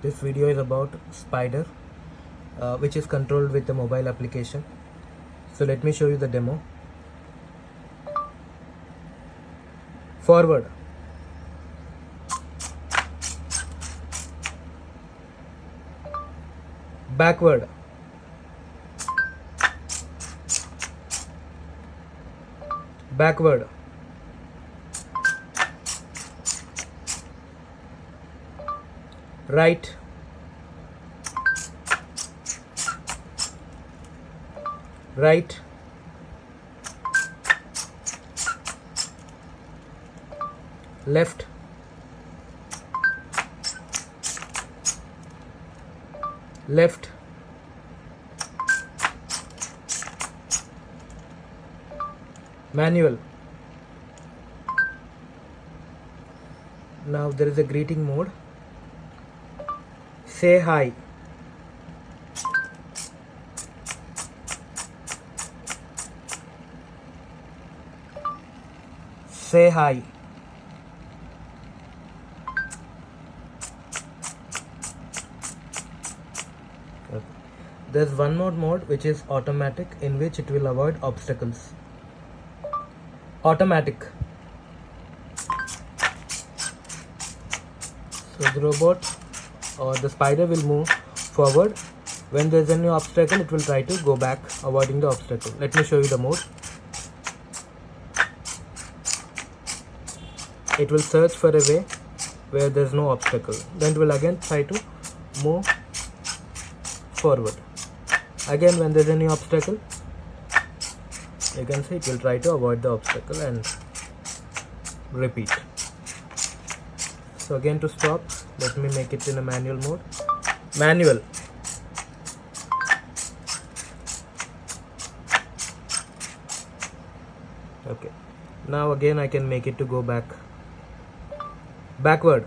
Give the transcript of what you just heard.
This video is about Spider, which is controlled with the mobile application. So let me show you the demo. Forward, backward, backward, right, right, left, left, manual. Now there is a greeting mode. Say hi. Say hi. Okay. There's one more mode which is automatic, in which it will avoid obstacles. Automatic. So the robot or the spider will move forward. When there is any obstacle, it will try to go back, avoiding the obstacle. Let me show you the mode. It will search for a way where there is no obstacle. Then it will again try to move forward. Again, when there is any obstacle, you can see it will try to avoid the obstacle and repeat. So again, to stop, let me make it in a manual mode. Manual. Okay. Now again I can make it to go back. Backward.